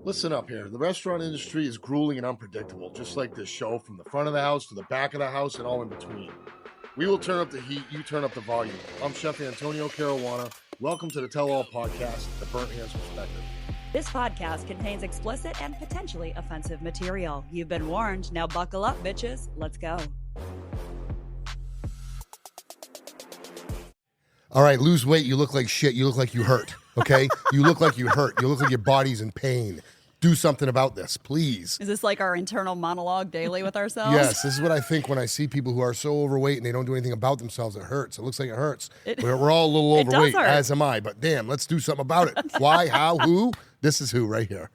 Listen up here. The restaurant industry is grueling and unpredictable, just like this show, from the front of the house to the back of the house and all in between. We will turn up the heat, you turn up the volume. I'm Chef Antonio Caruana. Welcome to the Tell All Podcast, The Burnt Hands Perspective. This podcast contains explicit and potentially offensive material. You've been warned. Now buckle up, bitches. Let's go. All right, lose weight. You look like shit. You look like you hurt, okay? You look like you hurt. You look like your body's in pain. Do something about this, please. Is this like our internal monologue daily with ourselves? Yes, this is what I think when I see people who are so overweight and they don't do anything about themselves. It hurts. It looks like it hurts. We're all a little overweight, as am I. But damn, let's do something about it. Why, how, who? This is who right here.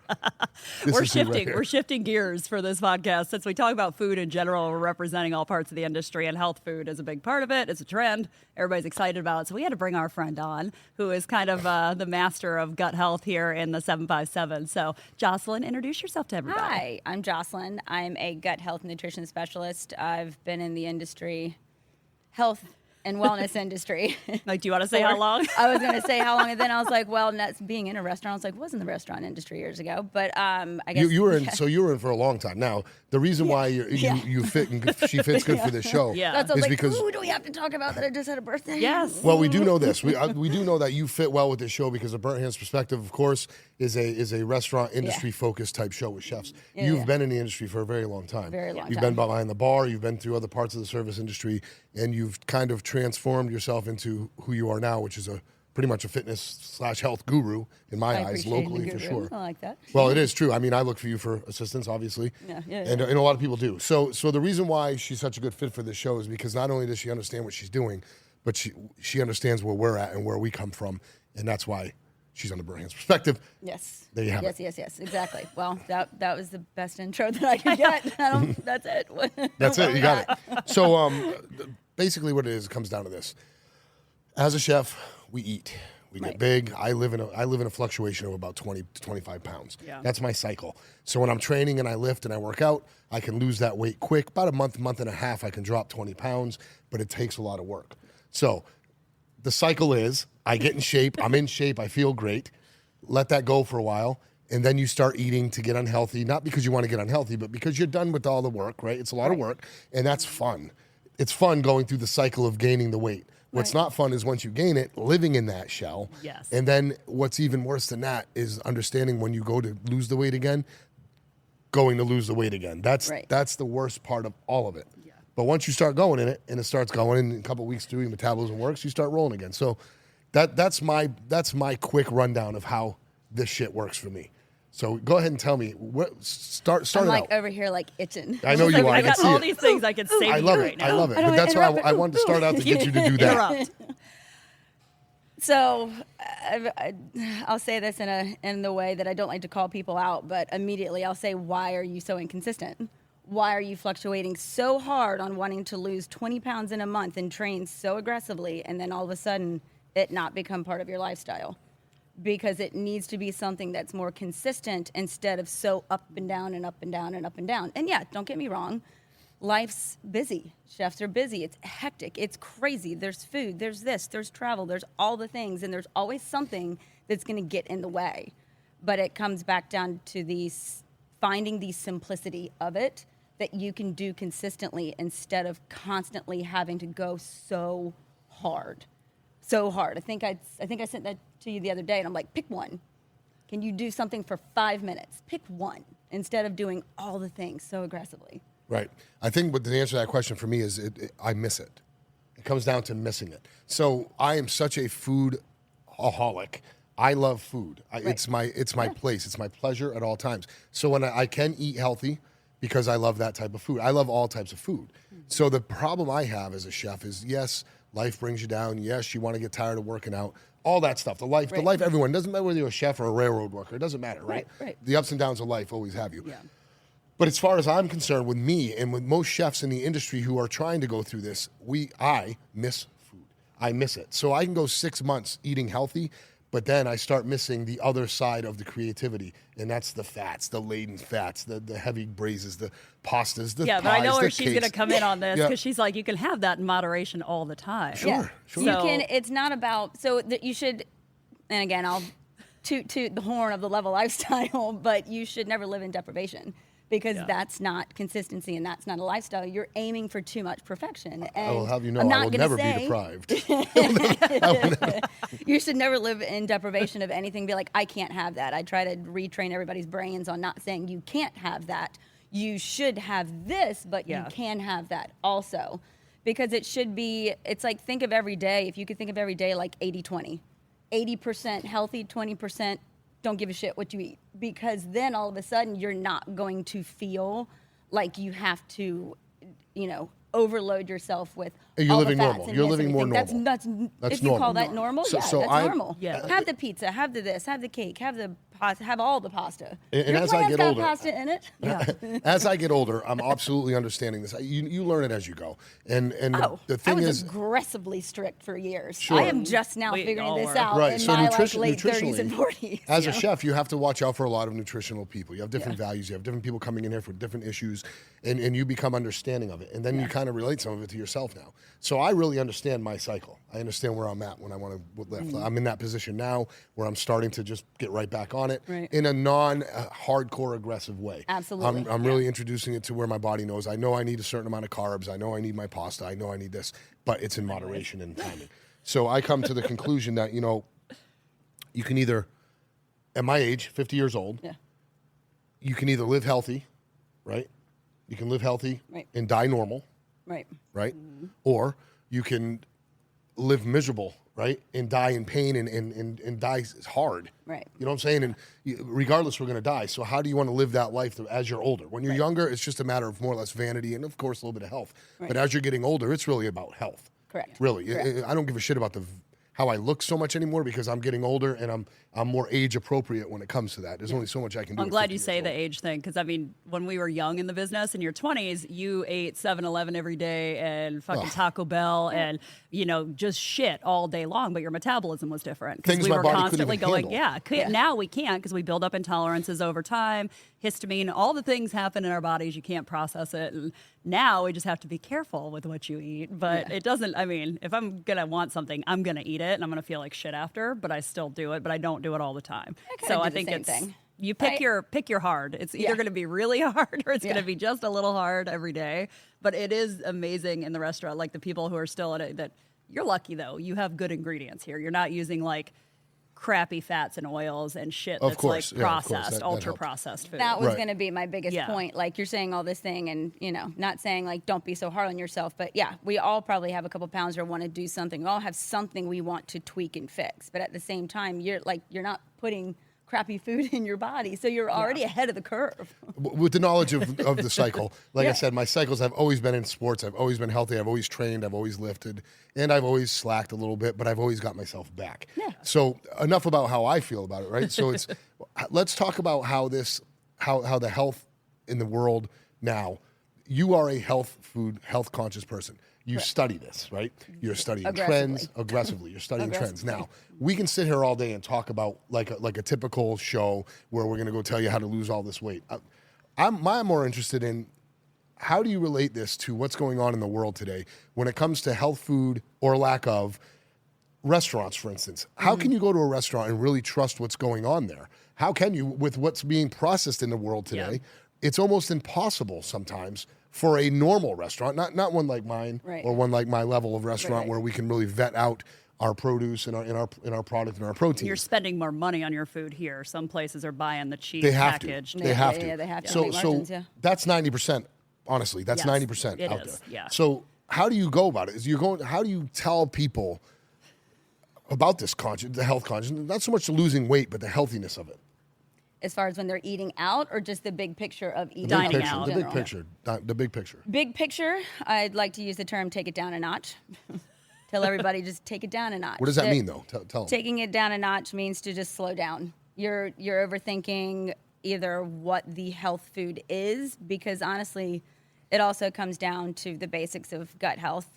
We're shifting. We're shifting gears for this podcast. Since we talk about food in general, we're representing all parts of the industry, and health food is a big part of it. It's a trend. Everybody's excited about it. So we had to bring our friend on, who is kind of the master of gut health here in the 757. So Jocelyn, introduce yourself to everybody. Hi, I'm Jocelyn. I'm a gut health nutrition specialist. I've been in the industry, health and wellness industry. Like, do you want to say how long? I was going to say how long, and then I was like, well, that's being in a restaurant. I was like, was in the restaurant industry years ago, but I guess you were in. So you were in for a long time. Now, the reason why you fit and she fits good for this show that's is like, because who do we have to talk about that I just had a birthday? Yes. Well, we do know this. We do know that you fit well with this show because the Burnt Hands Perspective, of course, is a restaurant industry focused type show with chefs. You've been in the industry for a very long time. You've been behind the bar. You've been through other parts of the service industry, and you've kind of transformed yourself into who you are now, which is pretty much a fitness/health guru in my eyes, locally for sure. I like that. Well, it is true. I mean, I look for you for assistance, obviously, and a lot of people do. So the reason why she's such a good fit for this show is because not only does she understand what she's doing, but she understands where we're at and where we come from, and that's why she's on the Burnt Hands Perspective. Yes. There you have it. Yes, exactly. Well, that was the best intro that I could get. That's it. That's it. You got it. So basically what it comes down to this. As a chef, we eat. We get big. I live in a fluctuation of about 20 to 25 pounds. Yeah. That's my cycle. So when I'm training and I lift and I work out, I can lose that weight quick. About a month and a half, I can drop 20 pounds, but it takes a lot of work. So the cycle is I get in shape. I'm in shape. I feel great. Let that go for a while. And then you start eating to get unhealthy, not because you want to get unhealthy, but because you're done with all the work, right? It's a lot of work, and that's fun. It's fun going through the cycle of gaining the weight. What's not fun is once you gain it, living in that shell. Yes. And then what's even worse than that is understanding when you go to lose the weight again, going to lose the weight again. That's the worst part of all of it. Yeah. But once you start going in it, and it starts going, and in a couple of weeks doing your metabolism works, you start rolling again. So that's my quick rundown of how this shit works for me. So go ahead and tell me. Start I'm it out. over here like itching. I know you are. I got all these things I could say I love right it. now. I love it. But that's why I wanted to start out to get you to do that. So I'll say this in the way that I don't like to call people out, but immediately I'll say, why are you so inconsistent? Why are you fluctuating so hard on wanting to lose 20 pounds in a month and train so aggressively, and then all of a sudden it not become part of your lifestyle? Because it needs to be something that's more consistent instead of so up and down and up and down and up and down. And yeah, don't get me wrong. Life's busy. Chefs are busy. It's hectic. It's crazy. There's food. There's this. There's travel. There's all the things. And there's always something that's going to get in the way. But it comes back down to finding the simplicity of it that you can do consistently instead of constantly having to go so hard. So hard. I think I sent that to you the other day, and I'm like, pick one. Can you do something for 5 minutes? Pick one instead of doing all the things so aggressively. Right. I think what the answer to that question for me is I miss it. It comes down to missing it. So I am such a food-aholic. I love food. It's my place. It's my pleasure at all times. So when I can eat healthy because I love that type of food. I love all types of food. Mm-hmm. So the problem I have as a chef is, yes, life brings you down. Yes, you want to get tired of working out. All that stuff. The life everyone. It doesn't matter whether you're a chef or a railroad worker. It doesn't matter, right? The ups and downs of life always have you. Yeah. But as far as I'm concerned, with me and with most chefs in the industry who are trying to go through this, I miss food. I miss it. So I can go 6 months eating healthy, but then I start missing the other side of the creativity, and that's the fats, the laden fats, the heavy braises, the pastas, the pies, but I know where the she's going to come in on this because she's like, you can have that in moderation all the time. Sure. You can. It's not about you should. And again, toot the horn of the level lifestyle, but you should never live in deprivation. Because that's not consistency and that's not a lifestyle. You're aiming for too much perfection. And I will have you know I'm I not will gonna never say, be deprived. You should never live in deprivation of anything. Be like, I can't have that. I try to retrain everybody's brains on not saying you can't have that. You should have this, but you can have that also. Because it should be, it's like think of every day. If you could think of every day like 80-20. 80% healthy, 20% don't give a shit what you eat, because then all of a sudden you're not going to feel like you have to, overload yourself with you're all living the fats normal. and You're this living and more everything. normal. That's if you call that normal, that's normal. Yeah. Have the pizza, have the this, have the cake, have the pasta, have all the pasta. And Your as I plan's get got older, pasta in it. as I get older, I'm absolutely understanding this. You learn it as you go, and the thing I was is, aggressively strict for years. Sure. I am just now We figuring all this were. out right? in So my late nutritionally, 30s and 40s. as a chef, you have to watch out for a lot of nutritional people. You have different values. You have different people coming in here for different issues, and you become understanding of it, and then you kind of relate some of it to yourself now. So I really understand my cycle. I understand where I'm at when I want to lift. I'm in that position now where I'm starting to just get right back on it in a non-hardcore aggressive way. Absolutely. I'm really introducing it to where my body knows. I know I need a certain amount of carbs. I know I need my pasta. I know I need this, but it's in moderation and timing. So I come to the conclusion that, you can either, at my age, 50 years old, you can either live healthy, right? You can live healthy and die normal. Right? Or you can live miserable, right? And die in pain and die hard. Right. You know what I'm saying? And regardless, we're going to die. So how do you want to live that life as you're older? When you're younger, it's just a matter of more or less vanity and, of course, a little bit of health. But as you're getting older, it's really about health. Correct. Really. Correct. I don't give a shit about how I look so much anymore because I'm getting older and I'm more age appropriate when it comes to that. There's only so much I can do. I'm glad you say the age thing because, when we were young in the business, in your 20s, you ate 7-Eleven every day and fucking Taco Bell and, just shit all day long, but your metabolism was different because we were constantly going, now we can't because we build up intolerances over time, histamine, all the things happen in our bodies, you can't process it, and now we just have to be careful with what you eat, but it doesn't, if I'm going to want something, I'm going to eat it and I'm going to feel like shit after, but I still do it, but I don't do it all the time. So I think it's thing. You pick your hard. It's either going to be really hard or it's going to be just a little hard every day. But it is amazing in the restaurant, like the people who are still at it, that you're lucky though. You have good ingredients here. You're not using like crappy fats and oils and shit that's like processed, ultra processed food. That was going to be my biggest point. Like you're saying all this thing and, not saying like don't be so hard on yourself, but we all probably have a couple pounds or want to do something. We all have something we want to tweak and fix. But at the same time, you're not putting crappy food in your body, so you're already ahead of the curve. With the knowledge of the cycle, like I said, my cycles have always been in sports. I've always been healthy. I've always trained. I've always lifted, and I've always slacked a little bit, but I've always got myself back. Yeah. So enough about how I feel about it, right? So let's talk about how the health in the world now. You are a health conscious person. You study this, right? You're studying trends aggressively. You're studying trends. Now, we can sit here all day and talk about like a typical show where we're going to go tell you how to lose all this weight. I'm more interested in how do you relate this to what's going on in the world today when it comes to health food or lack of restaurants, for instance. How can you go to a restaurant and really trust what's going on there? How can you with what's being processed in the world today? Yeah. It's almost impossible sometimes for a normal restaurant, not one like mine or one like my level of restaurant where we can really vet out our produce and our product and our protein. You're spending more money on your food here. Some places are buying the cheap packaged. They have to. Yeah, they have to. So that's 90%. Honestly, that's 90% out there. Yeah. So how do you go about it? How do you tell people about this the health conscious? Not so much the losing weight, but the healthiness of it. As far as when they're eating out or just the big picture of eating dining out? The big picture. The big picture. Big picture, I'd like to use the term take it down a notch. Tell everybody just take it down a notch. What does that mean, though? Tell them. Taking it down a notch means to just slow down. You're overthinking either what the health food is, because honestly, it also comes down to the basics of gut health.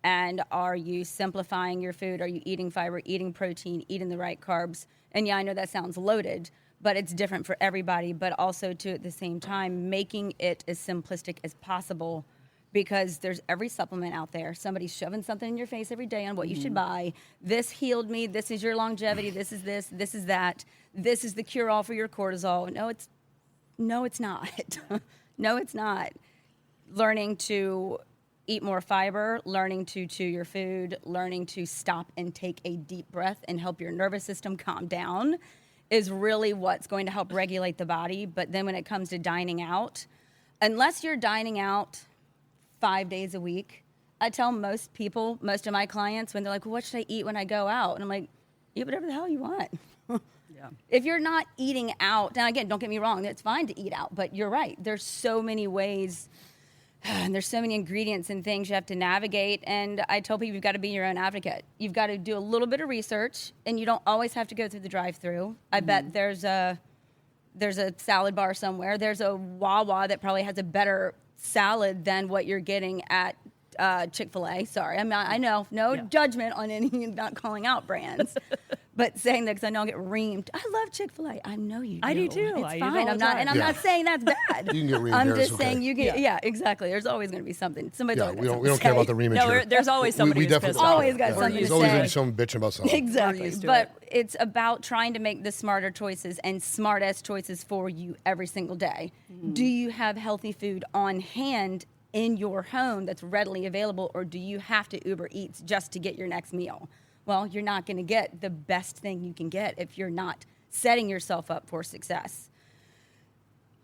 And are you simplifying your food? Are you eating fiber, eating protein, eating the right carbs? And I know that sounds loaded, but it's different for everybody, but also to at the same time, making it as simplistic as possible because there's every supplement out there. Somebody's shoving something in your face every day on what you should buy. This healed me. This is your longevity. This is this. This is that. This is the cure-all for your cortisol. No, it's not. No, it's not. Learning to eat more fiber, learning to chew your food, learning to stop and take a deep breath and help your nervous system calm down is really what's going to help regulate the body. But then when it comes to dining out, unless you're dining out 5 days a week, I tell most people, most of my clients, when they're like, well, what should I eat when I go out? And I'm like, eat whatever the hell you want. Yeah. If you're not eating out, now again, don't get me wrong, it's fine to eat out, but you're right. There's so many ways and there's so many ingredients and things you have to navigate. And I tell people you've got to be your own advocate. You've got to do a little bit of research, and you don't always have to go through the drive-through. I bet there's a salad bar somewhere. There's a Wawa that probably has a better salad than what you're getting at Chick-fil-A. Sorry, I know, no judgment on any, not calling out brands, but saying that because I know I'll get reamed. I love Chick-fil-A. I know you do. I do too. It's fine. I'm not saying that's bad. You can get reamed. I'm here, just it's okay. saying you get. Yeah, exactly. There's always going to be something. Somebody's always we got don't care about the reamage here. There's always somebody who's pissed off. Always got something to There's always say. going to be someone bitching about something. Exactly. But it's about trying to make the smarter choices and smart-ass choices for you every single day. Do you have healthy food on hand in your home that's readily available, or do you have to Uber Eats just to get your next meal? Well, you're not going to get the best thing you can get if you're not setting yourself up for success.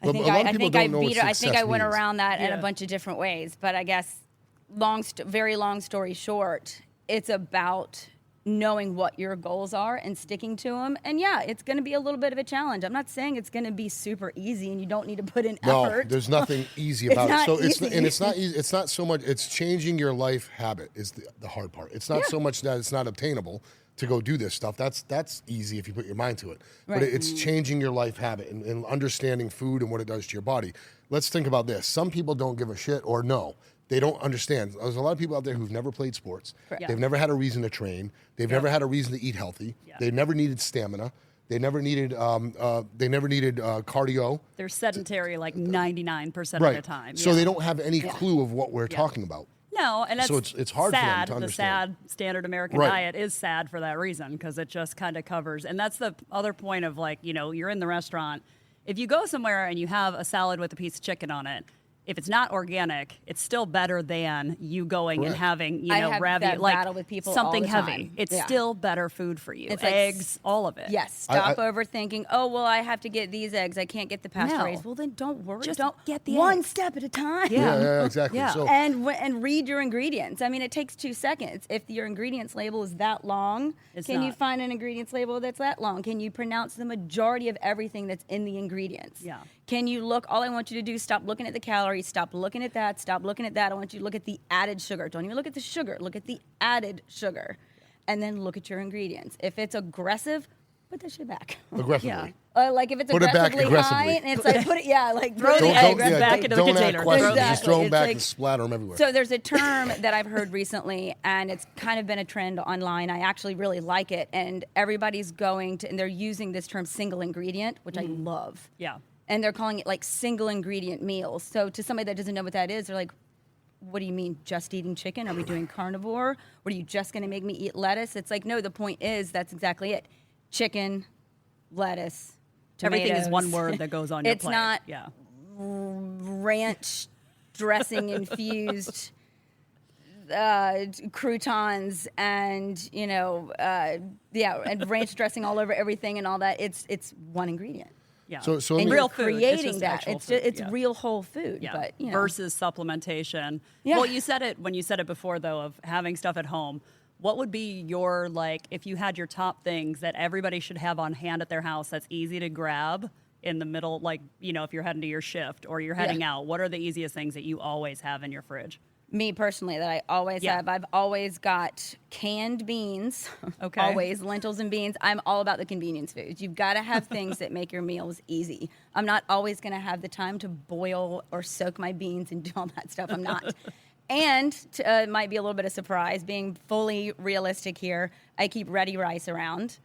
I think I went around that in a bunch of different ways, but I guess very long story short, it's about knowing what your goals are and sticking to them. And yeah, it's going to be a little bit of a challenge. I'm not saying it's going to be super easy and you don't need to put in effort. No, there's nothing easy about it. So easy. it's not easy. It's not so much. It's changing your life habit is the hard part. It's not so much that it's not obtainable to go do this stuff. That's easy if you put your mind to it. Right. But it's changing your life habit and understanding food and what it does to your body. Let's think about this. Some people don't give a shit or no. They don't understand. There's a lot of people out there who've never played sports. Yeah. They've never had a reason to train. They've never had a reason to eat healthy. Yeah. They've never needed stamina. They never needed cardio. They're sedentary like 99% of the time. So they don't have any clue of what we're talking about. No, and that's so it's hard sad. for them to The understand. sad standard American diet is sad for that reason because it just kind of covers. And that's the other point of like, you're in the restaurant. If you go somewhere and you have a salad with a piece of chicken on it, if it's not organic, it's still better than you going and having, ravioli, battle with people something all the heavy. time. It's still better food for you. It's eggs, all of it. Yes. Stop overthinking. Oh, well, I have to get these eggs. I can't get the pasture-raised. No. Well, then don't worry. Just don't get the one eggs. step at a time. Yeah, exactly. Yeah. So, And read your ingredients. I mean, it takes 2 seconds. If your ingredients label is that long, can you find an ingredients label that's that long? Can you pronounce the majority of everything that's in the ingredients? Yeah. Can you look? All I want you to do is stop looking at the calories, stop looking at that, stop looking at that. I want you to look at the added sugar. Don't even look at the sugar. Look at the added sugar. And then look at your ingredients. If it's aggressive, put that shit back. aggressively. Like if it's Put it back aggressively high, aggressively. and it's like, Throw the eggs back into the container. Ask questions. Exactly. Just throw them It's back like- and splatter them everywhere. So there's a term that I've heard recently, and it's kind of been a trend online. I actually really like it, and everybody's and they're using this term single ingredient, which I love. Yeah. And they're calling it like single ingredient meals. So to somebody that doesn't know what that is, they're like, what do you mean, just eating chicken? Are we doing carnivore? Or are you just going to make me eat lettuce? It's like, no, the point is that's exactly it. Chicken, lettuce, tomatoes. Everything is one word that goes on your It's plate. not Yeah. ranch dressing infused croutons and and ranch dressing all over everything and all that. It's one ingredient. Yeah. So And real you're food. creating just that. actual It's food. it's real whole food. Yeah. But Versus supplementation. Yeah. Well, you said it when you said it before, though, of having stuff at home. What would be your, if you had your top things that everybody should have on hand at their house that's easy to grab in the middle, if you're heading to your shift or you're heading out, what are the easiest things that you always have in your fridge? Me personally, that I always have. I've always got canned beans. Okay. Always lentils and beans. I'm all about the convenience foods. You've got to have things that make your meals easy. I'm not always going to have the time to boil or soak my beans and do all that stuff. I'm not. And it might be a little bit of surprise, being fully realistic here, I keep ready rice around.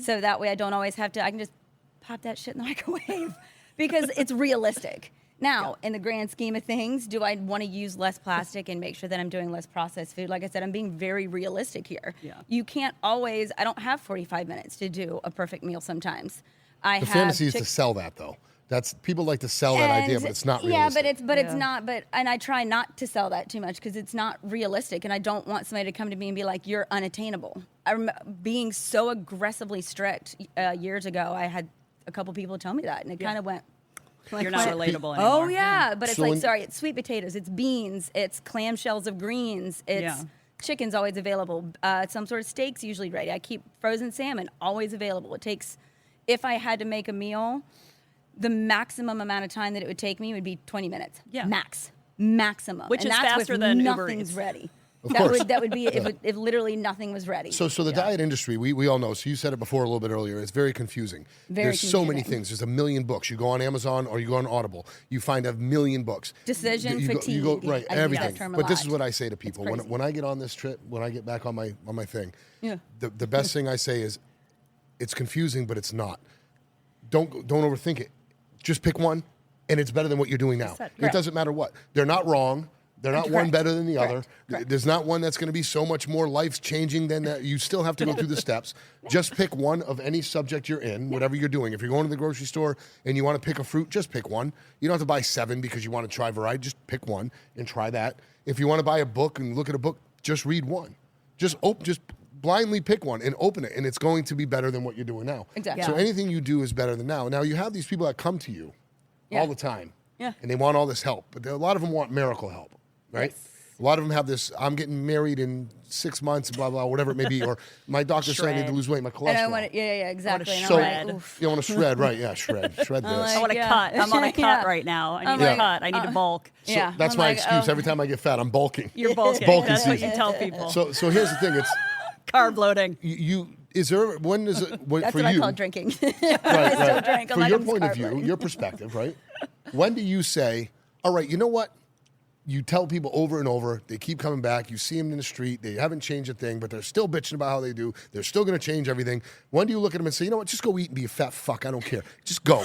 So that way I don't always have to, I can just pop that shit in the microwave because it's realistic. Now, in the grand scheme of things, do I want to use less plastic and make sure that I'm doing less processed food? Like I said, I'm being very realistic here. Yeah. You can't always, I don't have 45 minutes to do a perfect meal sometimes. The fantasy is to sell that, though. That's people like to sell that idea, but it's not realistic. Yeah, it's not. And I try not to sell that too much because it's not realistic, and I don't want somebody to come to me and be like, "You're unattainable." I remember being so aggressively strict years ago. I had a couple people tell me that, and it kind of went. You're not relatable anymore. Oh yeah, but it's So like sorry, it's sweet potatoes, it's beans, it's clamshells of greens, it's chicken's always available. Some sort of steak's usually ready. I keep frozen salmon always available. It takes, if I had to make a meal, the maximum amount of time that it would take me would be 20 minutes. Yeah. Maximum. Which and is that's faster with than Uber nothing's Eats. ready. Of course. That would be if literally nothing was ready. So the diet industry, we all know. So you said it before a little bit earlier. It's very confusing. There's so many things. There's a million books. You go on Amazon or you go on Audible. You find a million books. Decision fatigue. You go right. I Everything. use that term a But this lot. is what I say to people when I get on this trip. When I get back on my thing. Yeah. The best thing I say is, it's confusing, but it's not. Don't overthink it. Just pick one, and it's better than what you're doing now. It doesn't matter what. They're not wrong. They're not one better than the other. There's not one that's going to be so much more life-changing than that. You still have to go through the steps. Just pick one of any subject you're in, whatever you're doing. If you're going to the grocery store and you want to pick a fruit, just pick one. You don't have to buy 7 because you want to try variety. Just pick one and try that. If you want to buy a book and look at a book, just read one. Just blindly pick one and open it, and it's going to be better than what you're doing now. Exactly. So anything you do is better than now. Now, you have these people that come to you all the time, and they want all this help, but a lot of them want miracle help, right? Yes. A lot of them have this, I'm getting married in 6 months, blah, blah, whatever it may be, or my doctor said I need to lose weight, my cholesterol. And I want to, exactly. I wanna shred. You want to shred, right, yeah, shred this. I want to cut. I'm on a cut right now. I need to cut. I need to bulk. So that's my excuse. Every time I get fat, I'm bulking. You're bulking. That's what you tell people. So here's the thing, it's... Carb loading. When is it, that's for what I you... call drinking. Right. I still drink. From your point of view, your perspective, right? When do you say, all right, you know what? You tell people over and over, they keep coming back, you see them in the street, they haven't changed a thing, but they're still bitching about how they do, they're still going to change everything. When do you look at them and say, you know what, just go eat and be a fat fuck, I don't care. Just go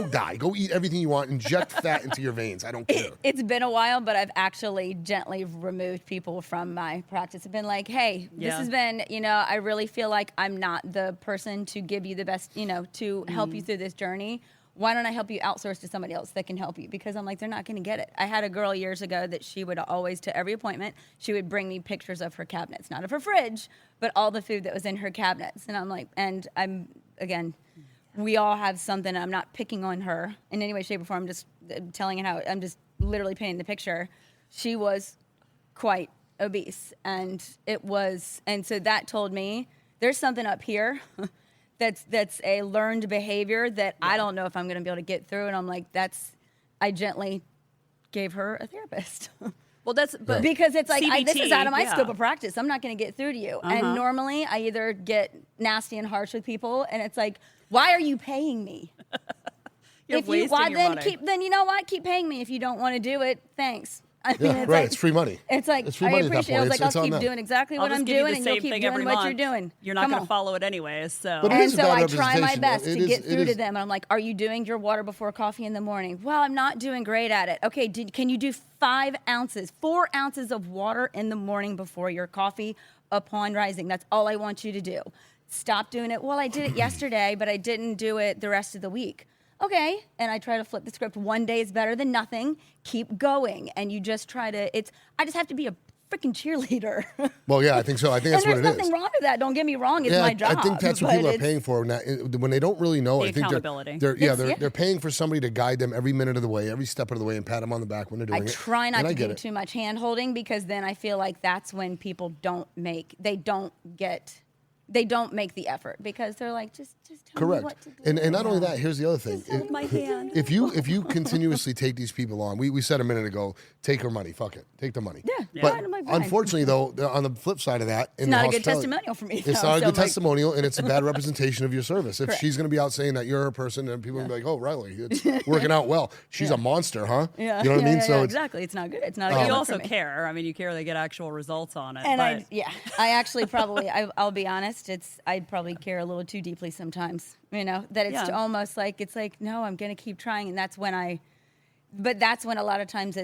die, go eat everything you want, inject fat into your veins, I don't care. It's been a while, but I've actually gently removed people from my practice. I've been like, hey, this has been, I really feel like I'm not the person to give you the best, to help you through this journey. Why don't I help you outsource to somebody else that can help you? Because I'm like, they're not going to get it. I had a girl years ago that she would always, to every appointment, she would bring me pictures of her cabinets, not of her fridge, but all the food that was in her cabinets. And I'm like, again, we all have something. I'm not picking on her in any way, shape, or form. I'm just telling it how, I'm just literally painting the picture. She was quite obese. And so that told me there's something up here that's a learned behavior that I don't know if I'm going to be able to get through. And I'm like, I gently gave her a therapist. Well, because it's like, CBT, this is out of my scope of practice. I'm not going to get through to you. And normally I either get nasty and harsh with people, and it's like, why are you paying me? You're wasting your money. Then you know what? Keep paying me. If you don't want to do it, thanks. I mean, it's right. like, it's free money. It's like, it's free I money appreciate it. I was like, I'll keep doing exactly what I'm doing, and you'll keep doing what you're doing. You're not going to follow it anyways. So. And so I try my best to get through to them. And I'm like, are you doing your water before coffee in the morning? Well, I'm not doing great at it. Okay, can you do 4 ounces of water in the morning before your coffee upon rising? That's all I want you to do. Stop doing it. Well, I did it yesterday, but I didn't do it the rest of the week. Okay, and I try to flip the script. One day is better than nothing. Keep going, and you just try to. I just have to be a freaking cheerleader. Well, yeah, I think so. I think that's what it is. There's nothing wrong with that. Don't get me wrong. It's my job. I think that's what people are paying for now. When they don't really know. The I think accountability. They're paying for somebody to guide them every minute of the way, every step of the way, and pat them on the back when they're doing it. I try not to do too much hand holding, because then I feel like that's when people don't make the effort, because they're like, just tell me what to do. And not only that, here's the other thing. Just hold my hand. If you continuously take these people on, we said a minute ago, take her money, fuck it, take the money. Yeah. But unfortunately, though, on the flip side of that, it's not a good testimonial for me. It's not a good testimonial, and it's a bad representation of your service. If she's going to be out saying that you're her person, and people are going to be like, oh, Riley, it's working out well. She's a monster, huh? Yeah. You know what I mean? So exactly. It's not good. It's not. You also care. I mean, you care they get actual results on it. And I actually probably, I'll be honest, I'd probably care a little too deeply sometimes. That it's almost like, no, I'm going to keep trying. And that's when But that's when a lot of times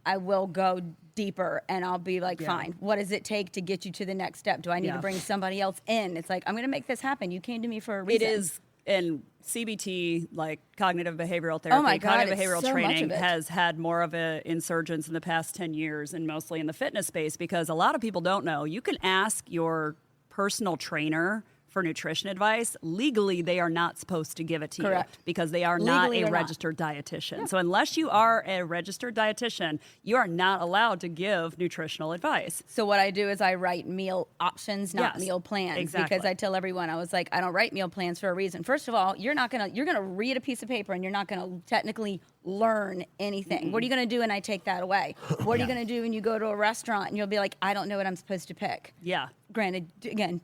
I will go deeper and I'll be like, fine, what does it take to get you to the next step? Do I need to bring somebody else in? It's like, I'm going to make this happen. You came to me for a reason. It is, and CBT, like cognitive behavioral therapy, cognitive behavioral training has had more of an insurgence in the past 10 years, and mostly in the fitness space, because a lot of people don't know. You can ask your personal trainer for nutrition advice. Legally, they are not supposed to give it to you because they are not a registered dietitian. Yeah. So unless you are a registered dietitian, you are not allowed to give nutritional advice. So what I do is I write meal options, not meal plans. Exactly. Because I tell everyone, I was like, I don't write meal plans for a reason. First of all, you're going to read a piece of paper and you're not going to technically learn anything. Mm-hmm. What are you going to do when I take that away? What are you going to do when you go to a restaurant and you'll be like, I don't know what I'm supposed to pick? Yeah. Granted, again,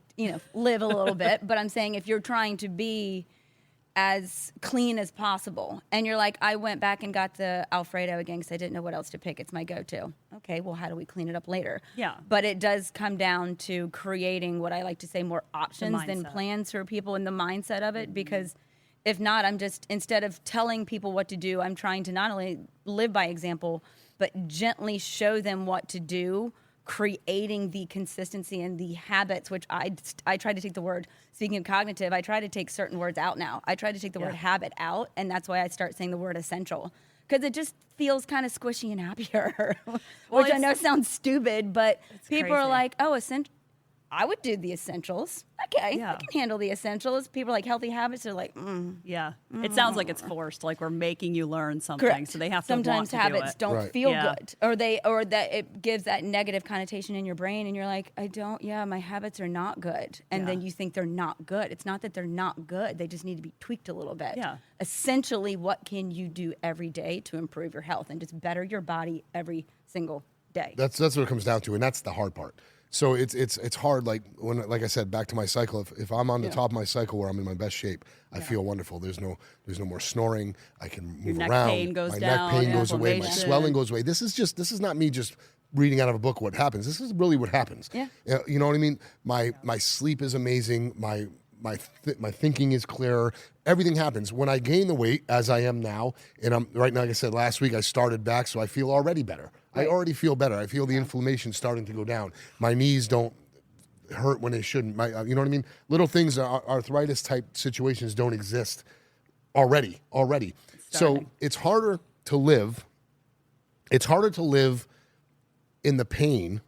live a little bit, but I'm saying if you're trying to be as clean as possible and you're like, I went back and got the Alfredo again because I didn't know what else to pick. It's my go-to. Okay, well, how do we clean it up later? Yeah. But it does come down to creating what I like to say more options than plans for people in the mindset of it, because if not, I'm just, instead of telling people what to do, I'm trying to not only live by example, but gently show them what to do, creating the consistency and the habits, which I try to take the word, speaking of cognitive, I try to take certain words out now. I try to take the word habit out, and that's why I start saying the word essential, because it just feels kind of squishy and happier, which I know sounds stupid, but people are like, oh, I would do the essentials. Okay, I can handle the essentials. People are like, healthy habits are like, It sounds like it's forced, like we're making you learn something. Correct. So they have to sometimes want to habits do it. don't feel good, or that it gives that negative connotation in your brain, and you're like, my habits are not good, and then you think they're not good. It's not that they're not good; they just need to be tweaked a little bit. Yeah. Essentially, what can you do every day to improve your health and just better your body every single day? That's what it comes down to, and that's the hard part. So it's hard. Like I said, back to my cycle. If I'm on the top of my cycle where I'm in my best shape, I feel wonderful. There's no more snoring. I can move Your around. Neck pain goes my down, neck pain goes away. My inflammation. swelling goes away. This is not me just reading out of a book what happens. This is really what happens. Yeah. You know what I mean? My sleep is amazing. My thinking is clearer. Everything happens when I gain the weight, as I am now, and I'm right now. Like I said last week, I started back, so I feel already better. Right. I already feel better. I feel the inflammation starting to go down. My knees don't hurt when they shouldn't. You know what I mean? Little things, arthritis type situations don't exist already. So it's harder to live. It's harder to live in the pain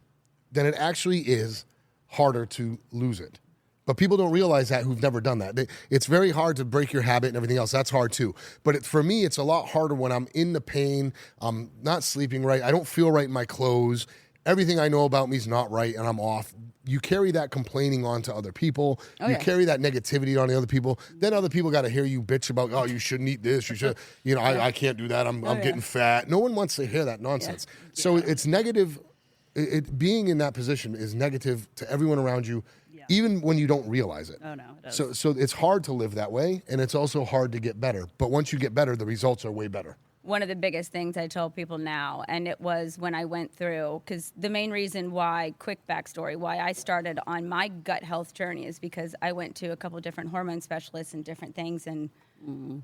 than it actually is harder to lose it. But people don't realize that who've never done that. It's very hard to break your habit and everything else. That's hard too. But for me, it's a lot harder when I'm in the pain. I'm not sleeping right. I don't feel right in my clothes. Everything I know about me is not right, and I'm off. You carry that complaining on to other people. You carry that negativity on the other people. Then other people got to hear you bitch about, oh, you shouldn't eat this. You should, I can't do that. I'm getting fat. No one wants to hear that nonsense. Yeah. So it's negative. Being in that position is negative to everyone around you. Even when you don't realize it. Oh, no, it does. So it's hard to live that way, and it's also hard to get better. But once you get better, the results are way better. One of the biggest things I tell people now, and it was when I went through, because the main reason why, quick backstory, why I started on my gut health journey is because I went to a couple different hormone specialists and different things and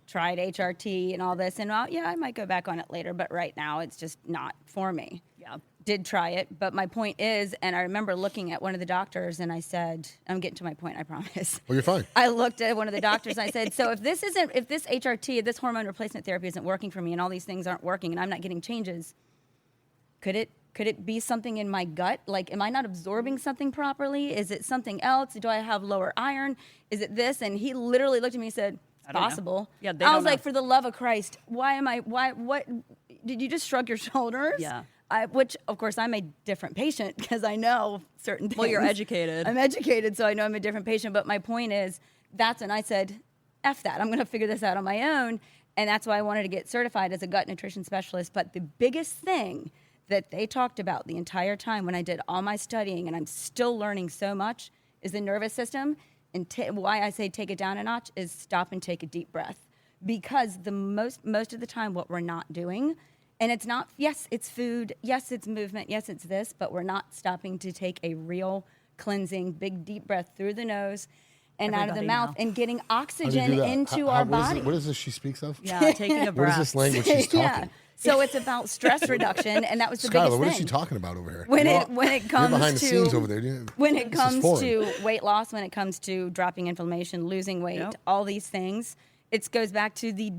tried HRT and all this. And I might go back on it later, but right now it's just not for me. Yeah. Did try it, but my point is, and I remember looking at one of the doctors and I said, I'm getting to my point, I promise. Well, you're fine. I looked at one of the doctors and I said, so if this HRT, this hormone replacement therapy isn't working for me and all these things aren't working and I'm not getting changes, could it be something in my gut? Like, am I not absorbing something properly? Is it something else? Do I have lower iron? Is it this? And he literally looked at me and said, it's possible. Yeah, I was like, for the love of Christ, what, did you just shrug your shoulders? Yeah. Which, of course, I'm a different patient because I know certain things. Well, you're educated. I'm educated, so I know I'm a different patient. But my point is, that's when I said, F that. I'm going to figure this out on my own. And that's why I wanted to get certified as a gut nutrition specialist. But the biggest thing that they talked about the entire time when I did all my studying, and I'm still learning so much, is the nervous system. And why I say take it down a notch is stop and take a deep breath. Because the most of the time what we're not doing, and it's not, yes, it's food, yes, it's movement, yes, it's this, but we're not stopping to take a real cleansing, big, deep breath through the nose and out of the mouth and getting oxygen into our body. What is this she speaks of? Yeah, taking a breath. What is this language she's talking? So it's about stress reduction, and that was the biggest thing. What is she talking about over here? When it comes behind the to scenes over there. When it comes to weight loss, when it comes to dropping inflammation, losing weight, all these things, it goes back to the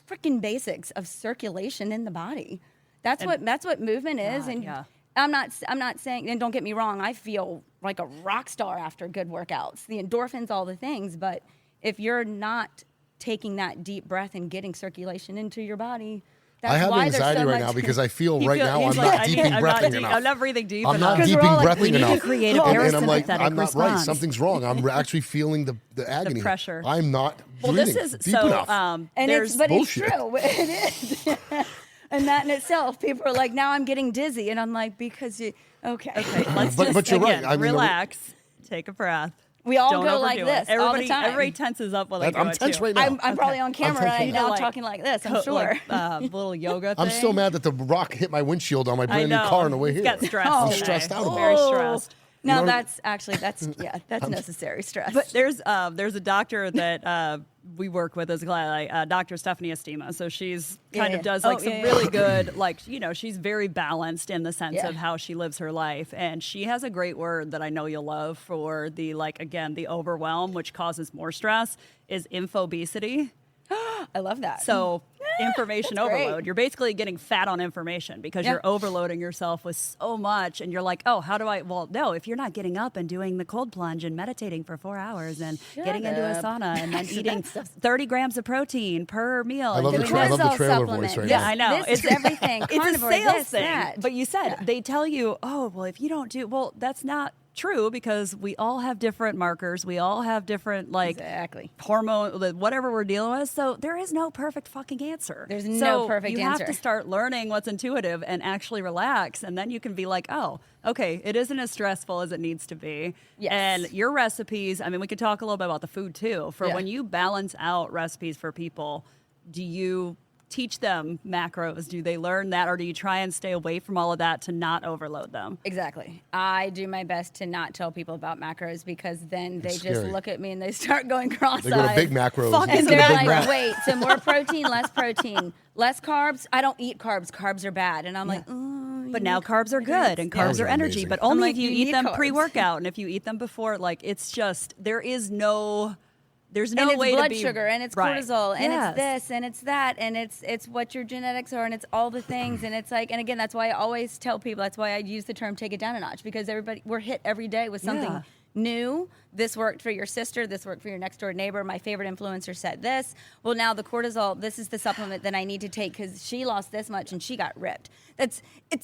freaking basics of circulation in the body. That's what movement is. And I'm not saying, and don't get me wrong, I feel like a rock star after good workouts, the endorphins, all the things. But if you're not taking that deep breath and getting circulation into your body, I have anxiety right now because I feel right now I'm not deep breathing enough. I'm not breathing deep enough. I'm not deep breathing enough. And I'm like, I'm not right. Something's wrong. I'm actually feeling the agony. The pressure. I'm not breathing deep enough. And it's true. It is. And that in itself, people are like, now I'm getting dizzy. And I'm like, because okay. Let's but you're right. I mean, relax. Take a breath. We all Don't go like this all the time. Everybody tenses up when I do I'm tense right now. I'm probably on camera right now talking like this, I'm sure. Little yoga thing. I'm still mad that the rock hit my windshield on my brand new car on the way here. Got stressed. I'm stressed out about it. Very stressed. No, that's necessary stress. But there's a doctor that we work with as a client, Dr. Stephanie Estima. So she's kind of does some really good, she's very balanced in the sense of how she lives her life. And she has a great word that I know you'll love for the overwhelm, which causes more stress, is infobesity. I love that. So information overload. You're basically getting fat on information because you're overloading yourself with so much, and you're like, oh, how do I? Well, no, if you're not getting up and doing the cold plunge and meditating for 4 hours and getting into a sauna and then eating 30 grams of protein per meal. I love the trailer voice right now. Yeah, I know. It's everything. It's a sales thing. That. But you said they tell you, oh, well, if you don't do, well, that's not true because we all have different markers. We all have different hormone, whatever we're dealing with. So there is no perfect fucking answer. There's no perfect answer. You have to start learning what's intuitive and actually relax. And then you can be like, oh, okay, it isn't as stressful as it needs to be. Yes. And your recipes, I mean, we could talk a little bit about the food too. For when you balance out recipes for people, do you teach them macros? Do they learn that, or do you try and stay away from all of that to not overload them? Exactly. I do my best to not tell people about macros because then they just look at me and they start going cross-eyed. They go to big macros. And they're like, wait, so more protein, less carbs? I don't eat carbs. Carbs are bad. And I'm like, but now carbs are good and carbs are energy, amazing. But only like, if you eat them pre-workout. And if you eat them before, it's just, there's no way to blood be sugar and it's cortisol and it's this and it's that and it's what your genetics are and it's all the things and it's like, and again, that's why I always tell people, that's why I use the term take it down a notch, because we're hit every day with something new. This worked for your sister. This worked for your next door neighbor. My favorite influencer said this. Well, now the cortisol, this is the supplement that I need to take because she lost this much and she got ripped. It's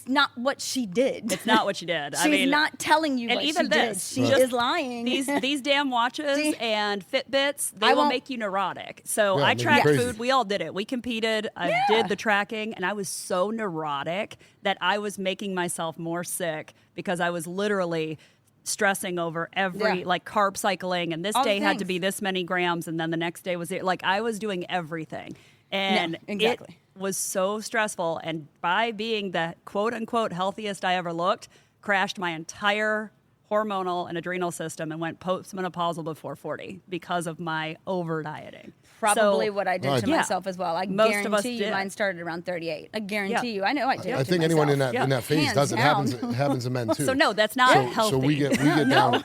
not what she did. It's not what she did. She's not telling you what even she did. She is lying. These damn watches and Fitbits, they will make you neurotic. So I tracked food. We all did it. We competed. I did the tracking, and I was so neurotic that I was making myself more sick because I was literally stressing over every carb cycling, and this day had to be this many grams, and then the next day was I was doing everything, and it was so stressful. And by being the quote unquote healthiest I ever looked, crashed my entire hormonal and adrenal system and went postmenopausal before 40 because of my over dieting. Probably what I did to myself as well. I guarantee you mine started around 38. I guarantee you. I know I did. I think anyone in that phase does it. It happens in men too. So no, that's not healthy. So we get down.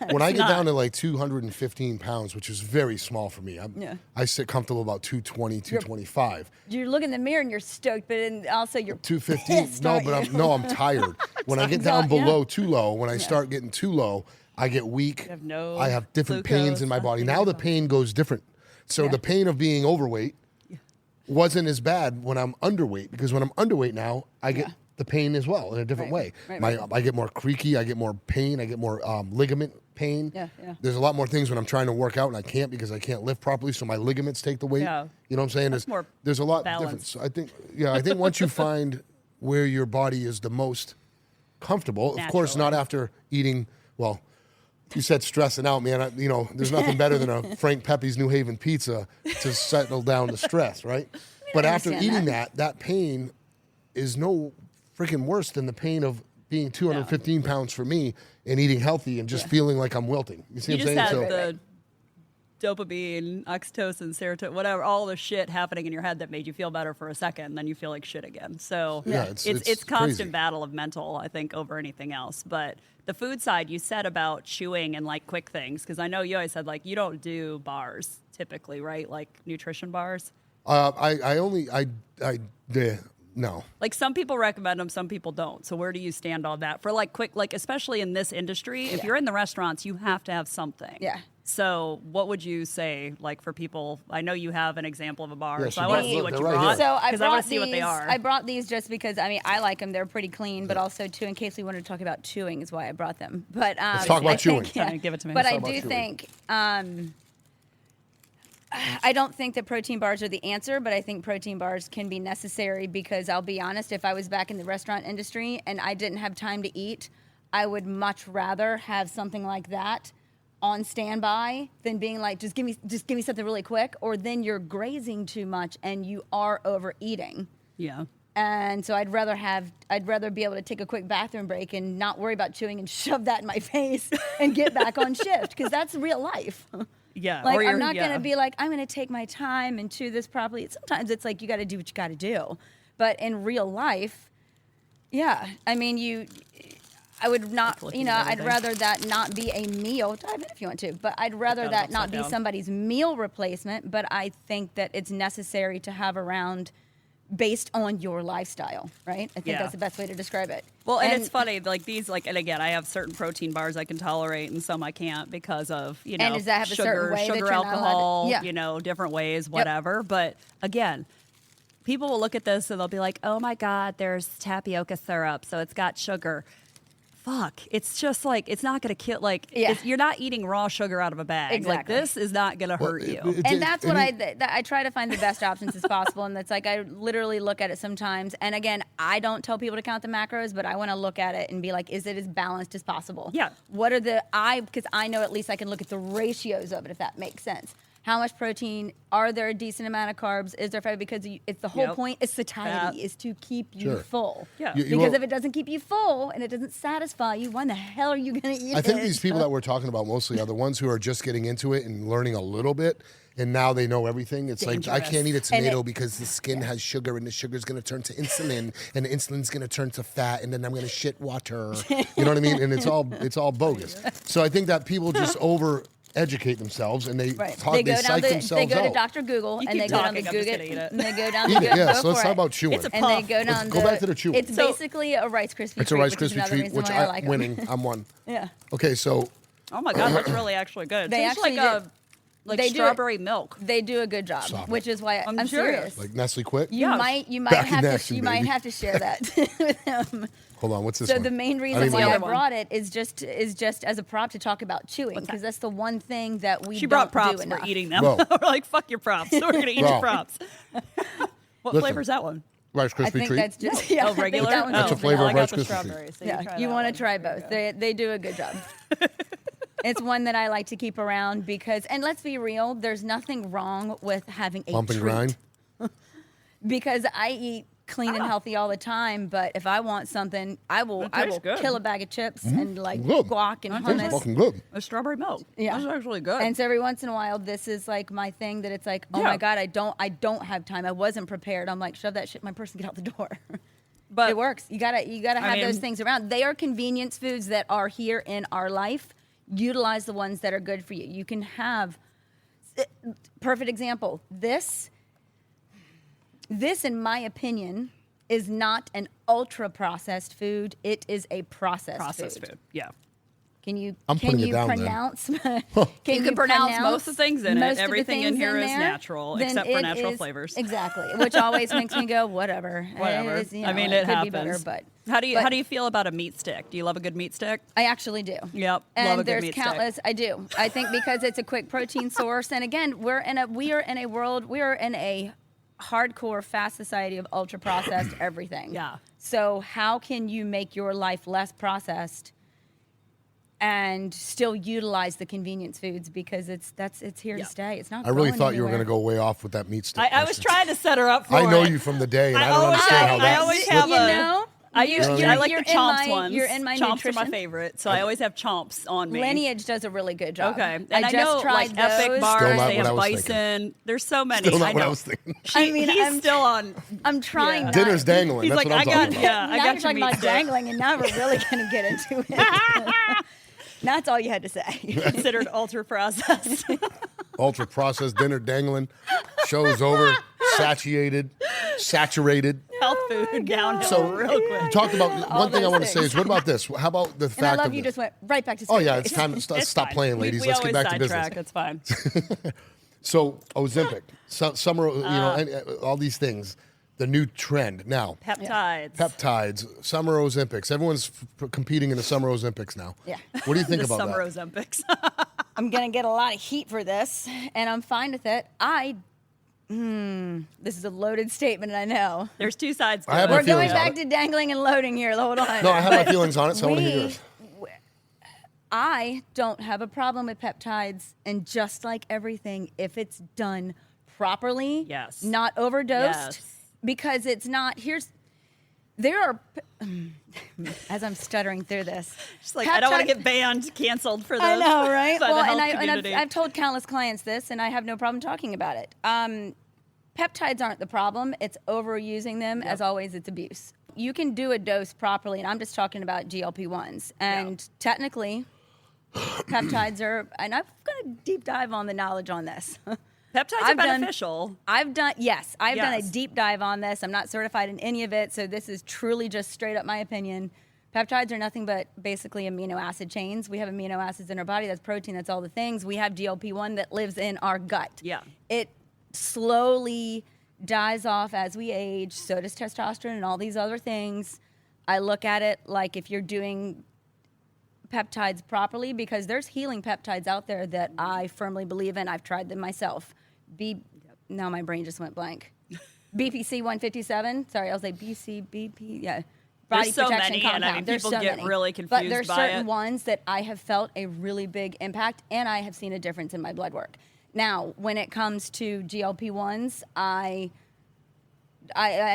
When I get down to 215 pounds, which is very small for me, I sit comfortable about 220, 225. You look in the mirror and you're stoked, but also you're 215. I'm tired. When I get down below too low, when I start getting too low, I get weak. I have different pains in my body. Now the pain goes different. So the pain of being overweight wasn't as bad when I'm underweight, because when I'm underweight now, I get the pain as well in a different way. I get more creaky, I get more pain, I get more ligament pain. There's a lot more things when I'm trying to work out and I can't because I can't lift properly, so my ligaments take the weight. You know what I'm saying? There's a lot different. So I think once you find where your body is the most comfortable, of course not after eating, you said stressing out, man. There's nothing better than a Frank Pepe's New Haven pizza to settle down the stress, right? But after eating that pain is no freaking worse than the pain of being 215 pounds for me and eating healthy and just feeling like I'm wilting. You see what I'm saying? dopamine, oxytocin, serotonin, whatever, all the shit happening in your head that made you feel better for a second, then you feel like shit again. So it's constant crazy. battle of mental, I think, over anything else. But the food side, you said about chewing and like quick things, because I know you always said like you don't do bars typically, right? Like nutrition bars. No. Like some people recommend them, some people don't. So where do you stand on that? For like quick, like especially in this industry, if you're in the restaurants, you have to have something. Yeah. So what would you say, like for people? I know you have an example of a bar, Yeah, so I want to see what you right brought. So because I want to see what they are. I brought these just because, I mean, I like them. They're pretty clean, but also, too, in case we wanted to talk about chewing is why I brought them. But Let's talk about chewing. Give it to me. But Let's I talk do think... I don't think that protein bars are the answer, but I think protein bars can be necessary because I'll be honest, if I was back in the restaurant industry and I didn't have time to eat, I would much rather have something like that on standby than being like, just give me something really quick, or then you're grazing too much and you are overeating. Yeah. And so I'd rather be able to take a quick bathroom break and not worry about chewing and shove that in my face and get back on shift, because that's real life. Yeah. Like, I'm not going to be like, I'm going to take my time and chew this properly. Sometimes it's like, you got to do what you got to do. But in real life, yeah. I mean, I would not, I'd rather that not be a meal. Dive in if you want to. But I'd rather that not be somebody's meal replacement. But I think that it's necessary to have around based on your lifestyle, right? I think that's the best way to describe it. Well, and it's funny, like these, like, and again, I have certain protein bars I can tolerate and some I can't because of, and does that have a certain way that sugar, you're not alcohol, allowed different ways, whatever. But again, people will look at this and they'll be like, oh my God, there's tapioca syrup, so it's got sugar. Fuck, it's just like, it's not going to kill, like, you're not eating raw sugar out of a bag. Exactly. Like, this is not going to hurt you. And that's what I try to find the best options as possible. And that's like, I literally look at it sometimes. And again, I don't tell people to count the macros, but I want to look at it and be like, is it as balanced as possible? Yeah. What are because I know at least I can look at the ratios of it, if that makes sense. How much protein? Are there a decent amount of carbs? Is there fat? Because it's the whole point is satiety, is to keep you full. Yeah. Because if it doesn't keep you full and it doesn't satisfy you, when the hell are you going to eat it? I think these people that we're talking about mostly are the ones who are just getting into it and learning a little bit, and now they know everything. It's dangerous. like, I can't eat a tomato because the skin has sugar, and the sugar is going to turn to insulin, and the insulin's going to turn to fat, and then I'm going to shit water. You know what I mean? And it's all bogus. So I think that people just educate themselves, and they psych themselves out. They go to Dr. Google and they go down the Google and they go down the Google. Yeah, so let's talk about chewing. It's a and they go down. Go back to the chewing. It's basically a Rice Krispie treat. It's a Rice Krispie treat, which which I'm winning. I'm one. Yeah. Okay, so. Oh my God, that's really actually good. They Tastes actually like they strawberry milk. They do a good job, Stop it. which is why I'm serious. Like Nestle Quick? You might have to share that with them. Hold on, what's this So one? the main reason why I brought it is just as a prop to talk about chewing, because that's the one thing that we brought props do enough. for eating them. Bro. We're like, fuck your props. So we're gonna eat your props. What flavor's that one? Rice Krispie I think treat? that's just Oh, regular. That one's That's a flavor I of got Rice the Krispie strawberry. So yeah, you want to try both. They do a good job. It's one that I like to keep around because, and let's be real, there's nothing wrong with having a Bump and treat. grind? Because I eat clean and healthy all the time, but if I want something, I will good. kill a bag of chips and like Good. guac and Tastes hummus. fucking good. A strawberry milk. Yeah. That's actually good. And so every once in a while, this is like my thing that it's like, oh my God, I don't have time. I wasn't prepared. I'm like, shove that shit in my purse and get out the door. But it works. You gotta have those things around. They are convenience foods that are here in our life. Utilize the ones that are good for you. You can have perfect example. This in my opinion is not an ultra processed food. It is a processed food. Yeah. Can you putting it down pronounce? You can pronounce most of the things in it. Everything in here is natural, except for natural flavors. Exactly, which always makes me go, whatever. Whatever. It is, I mean, it it could happens. be better, but how do you feel about a meat stick? Do you love a good meat stick? I actually do. Yep. And love a there's good meat countless. Stick. I do. I think because it's a quick protein source, and again, we are in a hardcore fast society of ultra processed everything. Yeah. So how can you make your life less processed and still utilize the convenience foods, because it's here to stay. It's not. I really going thought you were anywhere. going to go way off with that meat stick. I was trying to set her up for I know it. you from the day, and I I don't always understand have- how I that. always have You a- know, I like the chomps ones. You're in my chomps nutrition. are my favorite, so I always have chomps on me. Lineage does a really good job. Okay, and I just know tried like Epic those. bars, Still not they what have I was bison. thinking. There's so many. Still not I what know. I was thinking. He's still on. I'm trying. Yeah. Not, Dinner's dangling. He's That's like, what I'm talking about. Yeah, now I got you're your talking meat about stick. dangling, and now we're really going to get into it. That's all you had to say. Considered ultra processed. Ultra processed dinner dangling. Show's over. Saturated. Health food downhill So real quick. you talked about All one thing I those want to say things. is what about this? How about the And I fact love of you this? just went right back to Oh stage. yeah, it's time to stop fine. playing, ladies. We Let's get always back to business. sidetrack. It's fine. So Ozempic, summer, and all these things, the new trend now. Peptides. Summer Ozempics. Everyone's competing in the Summer Ozempics now. Yeah. What do you think The about summer that? Ozempics. I'm going to get a lot of heat for this, and I'm fine with it. This is a loaded statement, I know. There's two sides to I have it. my We're going feelings on back it. to dangling and loading here. Hold on. No, I have my feelings on it, so I want to hear yours. I don't have a problem with peptides, and just like everything, if it's done properly, Yes. not overdosed, Yes. because it's not. There are, as I'm stuttering through this, Just like, I don't want to peptide- get banned, canceled for this. I know, right? by the Well, health and community. I've told countless clients this, and I have no problem talking about it. Peptides aren't the problem. It's overusing them. As always, it's abuse. You can do a dose properly, and I'm just talking about GLP-1s. And technically, peptides are, and I'm going to deep dive on the knowledge on this. Peptides are beneficial. I've done a Yes. deep dive on this. I'm not certified in any of it, so this is truly just straight up my opinion. Peptides are nothing but basically amino acid chains. We have amino acids in our body. That's protein. That's all the things. We have GLP-1 that lives in our gut. Yeah. It slowly dies off as we age. So does testosterone and all these other things. I look at it like if you're doing peptides properly, because there's healing peptides out there that I firmly believe in. I've tried them myself. Now my brain just went blank. BPC 157. Sorry, I was like BP. Yeah. Body There's so protection many, compound. and I mean, There's people so get many. really But confused there's by certain it. ones that I have felt a really big impact, and I have seen a difference in my blood work. Now, when it comes to GLP-1s, I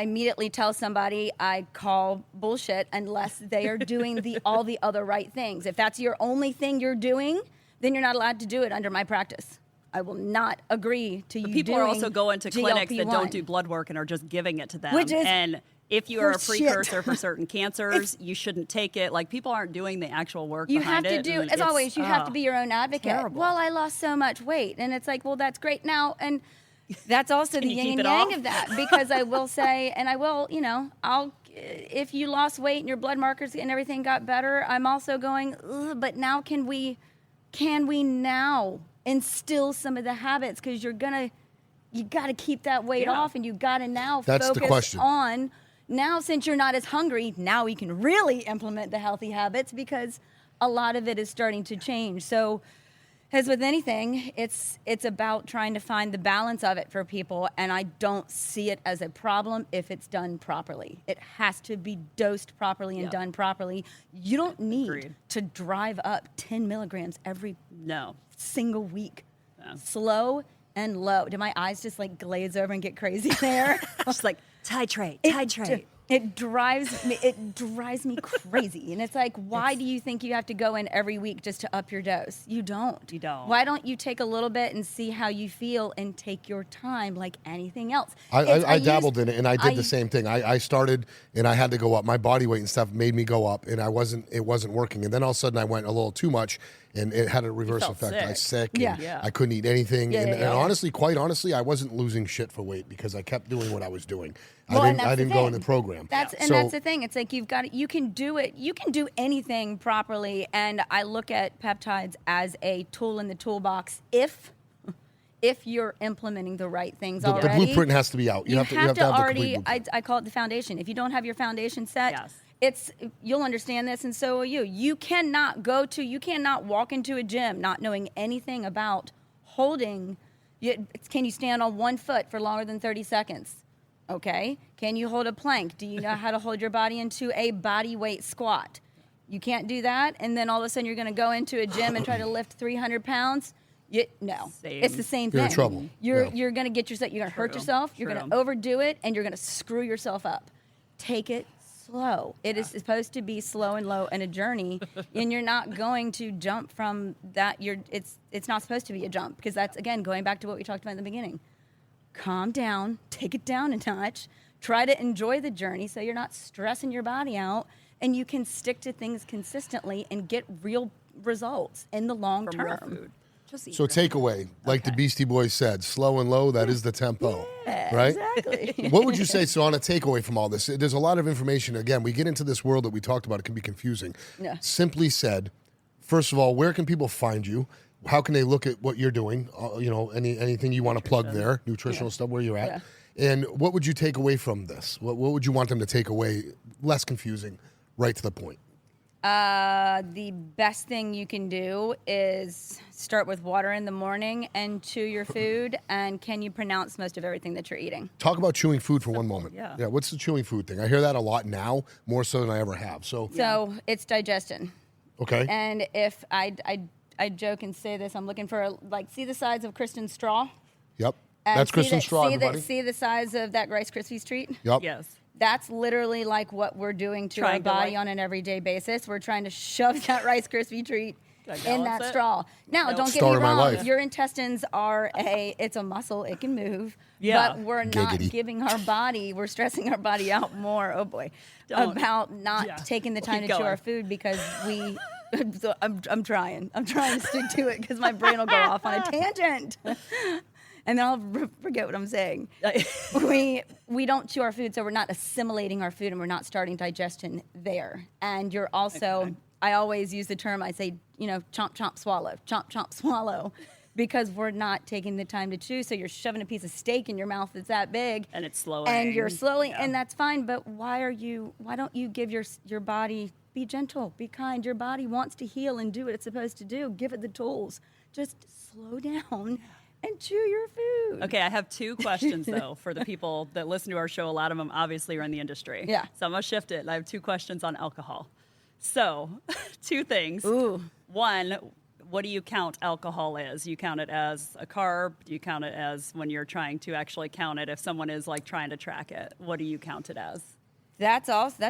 immediately tell somebody I call bullshit unless they are doing all the other right things. If that's your only thing you're doing, then you're not allowed to do it under my practice. I will not agree to you People doing are also going to clinics that don't GLP-1. do blood work and are just giving it to them. Which is and if you are a horseshit. precursor for certain cancers, you shouldn't take it. Like, people aren't doing the actual work You behind have to it, do, and as it's- always, you have to be your own advocate. terrible. Well, I lost so much weight. And it's like, well, that's great. Now, and that's also the you yin keep and it yang off? of that. Because I will say, and I will, if you lost weight and your blood markers and everything got better, I'm also going, ugh, but now can we now instill some of the habits? Because you got to keep that weight Yeah. off, and you got to now That's the focus question. on, now since you're not as hungry, now we can really implement the healthy habits, because a lot of it is starting to change. So as with anything, it's about trying to find the balance of it for people, and I don't see it as a problem if it's done properly. It has to be dosed properly and Yep. done properly. You don't need Agreed. to drive up 10 milligrams every No. single week. Yeah. Slow and low. Do my eyes just like glaze over and get crazy there? Just like, titrate. It drives me crazy. And it's like, why do you think you have to go in every week just to up your dose? You don't. You don't. Why don't you take a little bit and see how you feel and take your time like anything else? I dabbled in it, and I did the same thing. I started, and I had to go up. My body weight and stuff made me go up, and it wasn't working. And then all of a sudden, I went a little too much, and it had a reverse felt effect. I was sick. sick. And Yeah. I couldn't eat anything. Yeah, and, yeah, and yeah. honestly, quite honestly, I wasn't losing shit for weight because I kept doing what I was doing. Well, and I that's the didn't go in the thing. program. That's the thing. It's like you can do it. You can do anything properly. And I look at peptides as a tool in the toolbox if you're implementing the right things The already. blueprint has to be out. You have to have the already. complete blueprint. I call it the foundation. If you don't have your foundation set, Yes. you'll understand this, and so will you. You cannot walk into a gym not knowing anything about holding. Can you stand on one foot for longer than 30 seconds? Okay. Can you hold a plank? Do you know how to hold your body into a body weight squat? You can't do that, and then all of a sudden you're going to go into a gym and try to lift 300 pounds. No, Same. it's the same thing. You're in trouble. You're Yeah. going to get yourself. You're going to hurt True. yourself. You're going True. to overdo it, and you're going to screw yourself up. Take it slow. It is supposed to be slow and low and a journey, and you're not going to jump from that. It's not supposed to be a jump, because that's, again, going back to what we talked about in the beginning. Calm down, take it down a notch, try to enjoy the journey so you're not stressing your body out, and you can stick to things consistently and get real results in the long From real term. food. So takeaway, like the Beastie Boys said, slow and low, that is the tempo, right? Exactly. What would you say, so on a takeaway from all this, there's a lot of information. Again, we get into this world that we talked about. It can be confusing. Yeah. Simply said, first of all, where can people find you? How can they look at what you're doing? Anything you want to plug there, nutritional stuff, where you're at. Yeah. And what would you take away from this? What would you want them to take away? Less confusing, right to the point. The best thing you can do is start with water in the morning and chew your food. And can you pronounce most of everything that you're eating? Talk about chewing food for one moment. Yeah. What's the chewing food thing? I hear that a lot now, more so than I ever have. So it's digestion. Okay. And if I joke and say this, I'm looking for, see the size of Kristen's straw? Yep. And That's Kristen's straw, everybody. See the size of that Rice Krispies treat? Yep. Yes. That's literally like what we're doing to our body on an everyday basis. We're trying to shove that Rice Krispie treat in that straw. Now, don't get me wrong. Your intestines are it's a muscle. It can move. Yeah. But we're not giving our body, we're stressing our body out more, about not taking the time to chew our food, because we... So I'm trying to stick to it, because my brain will go off on a tangent. And then I'll forget what I'm saying. We don't chew our food, so we're not assimilating our food, and we're not starting digestion there. And you're also, I always use the term, I say, chomp, chomp, swallow, because we're not taking the time to chew. So you're shoving a piece of steak in your mouth that's that big. And it's slowing. And you're slowly, and that's fine, but why don't you give your body, be gentle, be kind. Your body wants to heal and do what it's supposed to do. Give it the tools. Just slow down and chew your food. Okay, I have two questions, though, for the people that listen to our show. A lot of them obviously are in the industry. Yeah. So I'm going to shift it. I have two questions on alcohol. So, two things. Ooh. One, what do you count alcohol as? You count it as a carb? Do you count it as, when you're trying to actually count it, if someone is trying to track it, what do you count it as? That's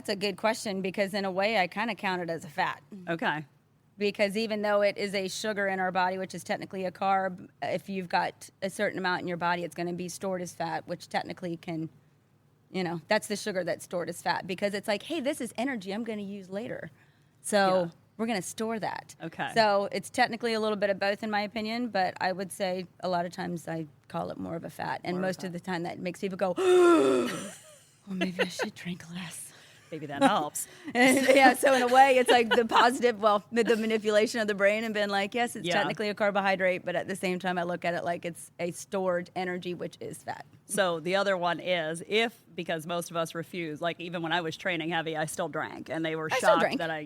a good question, because in a way I kind of count it as a fat. Okay. Because even though it is a sugar in our body, which is technically a carb, if you've got a certain amount in your body, it's going to be stored as fat, which technically can, that's the sugar that's stored as fat, because it's like, hey, this is energy I'm going to use later. So we're going to store that. Okay. So it's technically a little bit of both, in my opinion, but I would say a lot of times I call it more of a fat. And most of the time that makes people go, well, maybe I should drink less. Maybe that helps. So in a way, it's like the positive, the manipulation of the brain, and being like, yes, it's technically a carbohydrate, but at the same time, I look at it like it's a stored energy, which is fat. So the other one is, because most of us refuse, even when I was training heavy, I still drank, and they were shocked that I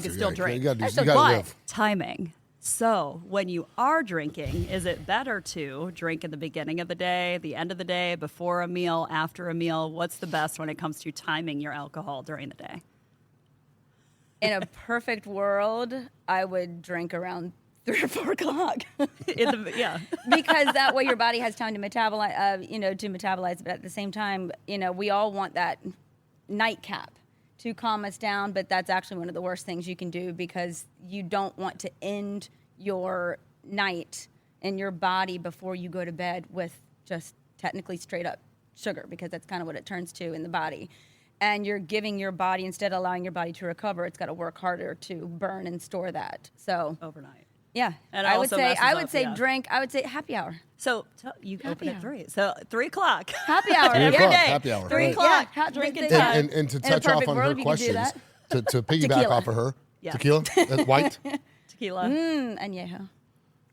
could still drink. You gotta live. Timing. So when you are drinking, is it better to drink in the beginning of the day, the end of the day, before a meal, after a meal? What's the best when it comes to timing your alcohol during the day? In a perfect world, I would drink around 3 or 4 o'clock. Because that way your body has time to metabolize. But at the same time, we all want that nightcap to calm us down, but that's actually one of the worst things you can do, because you don't want to end your night in your body before you go to bed with just technically straight up sugar, because that's kind of what it turns to in the body. And you're giving your body, instead of allowing your body to recover, it's got to work harder to burn and store that. So overnight. Yeah. And I would say drink. I would say happy hour. So you open at 3. So 3 o'clock. Happy hour. 3 every o'clock, day. happy hour. 3 Right. o'clock. Drinking time. And to touch off on her questions, to piggyback off of her, tequila, white, tequila, añejo.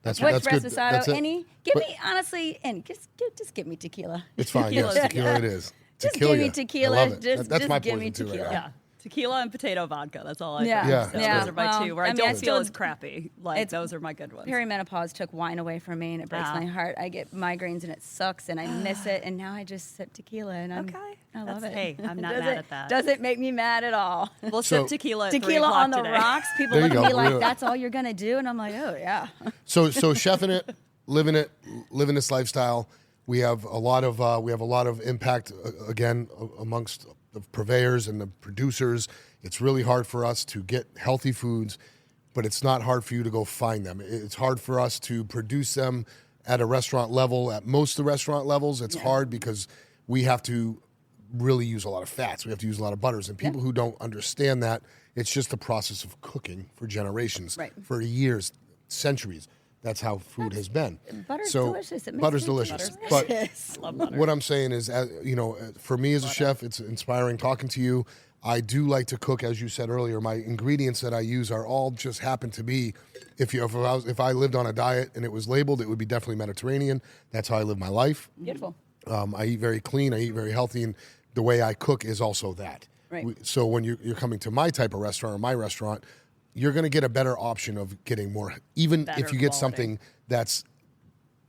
That's good. That's any? Give me honestly, any. Just give me tequila. It's fine. Yes, tequila it is. Just give me tequila. I love it. That's my give me poison too tequila. right now. Yeah. Tequila and potato vodka. That's all I Yeah. drink. Yeah. So Yeah. those are my two. Where I I don't feel feel as crappy. Those are my good ones. Perimenopause took wine away from me, and it breaks my heart. I get migraines, and it sucks, and I miss it. And now I just sip tequila, and I love it. Hey, I'm not mad at that. Doesn't make me mad at all. We'll sip tequila at 3 Tequila o'clock on the today. rocks. People look at me like, that's all you're going to do? And I'm like, oh, yeah. So chefing it, living this lifestyle, We have a lot of impact again amongst the purveyors and the producers. It's really hard for us to get healthy foods, but it's not hard for you to go find them. It's hard for us to produce them at a restaurant level. At most of the restaurant levels, it's hard because we have to really use a lot of fats. We have to use a lot of butters. And people who don't understand that, it's just the process of cooking for generations, for years, centuries. That's how food has been. Butter's delicious. Butter's delicious. But what I'm saying is, for me as a chef, it's inspiring talking to you. I do like to cook, as you said earlier. My ingredients that I use are all just happen to be. If I lived on a diet and it was labeled, it would be definitely Mediterranean. That's how I live my life. Beautiful. I eat very clean. I eat very healthy, and the way I cook is also that. Right. So when you're coming to my type of restaurant or my restaurant, you're going to get a better option of getting more. Even better if you get quality. Something that's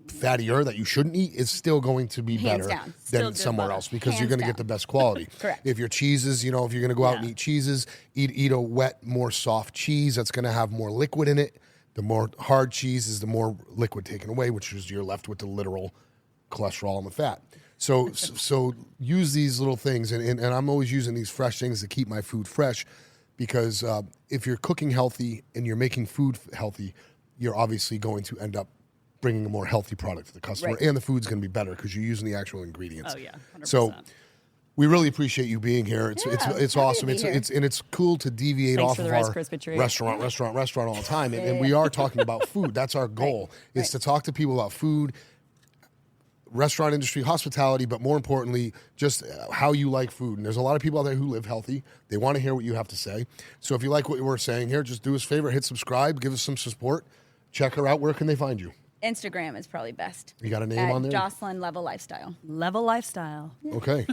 fattier that you shouldn't eat, is still going to be Hands better down. than somewhere else because Hands you're going to down. get the best quality. Correct. If your cheeses, if you're going to go out and eat cheeses, eat a wet, more soft cheese that's going to have more liquid in it. The more hard cheese is the more liquid taken away, which is you're left with the literal cholesterol and the fat. So use these little things, and I'm always using these fresh things to keep my food fresh, because if you're cooking healthy and you're making food healthy, you're obviously going to end up bringing a more healthy product to the customer, and the food's going to be better because you're using the actual ingredients. Oh yeah, 100%. So we really appreciate you being here. It's awesome. It's cool to deviate Thanks off for of the Rice our Krispie treat. restaurant all the time, and we are talking about food. That's our goal, is to talk to people about food, restaurant industry, hospitality, but more importantly, just how you like food. And there's a lot of people out there who live healthy. They want to hear what you have to say. So if you like what we're saying here, just do us a favor, hit subscribe, give us some support. Check her out. Where can they find you? Instagram is probably best. You got a name on there? Jocelyn Level Lifestyle. Level Lifestyle. Okay.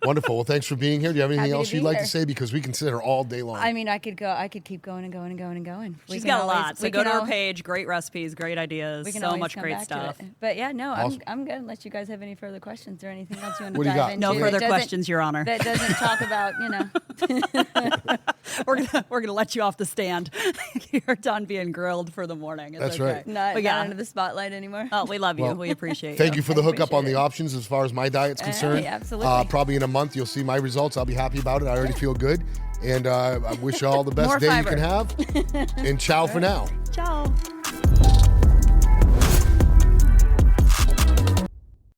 Wonderful. Well, thanks for being here. Do you have anything Happy to else be you'd like here. to say? Because we can sit here all day long. I mean, I could keep going and going and going and going. She's got a lot. So go to her page. Great recipes, great ideas, so much great stuff. But yeah, no, Awesome. I'm good. Unless you guys have any further questions or anything else you want to What do you dive got? into. No further That doesn't- questions, Your Honor. That doesn't talk about, We're gonna let you off the stand. You're done being grilled for the morning. It's That's okay. right. not yeah. under the spotlight anymore. Oh, we love you. Well, we appreciate Thank you for the hookup on appreciate the it. options as far as my diet's concerned. yeah, absolutely. Probably in a month you'll see my results. I'll be happy about it. I already feel good. And I wish you all the best More day fiber. you can have. And ciao for now. Ciao.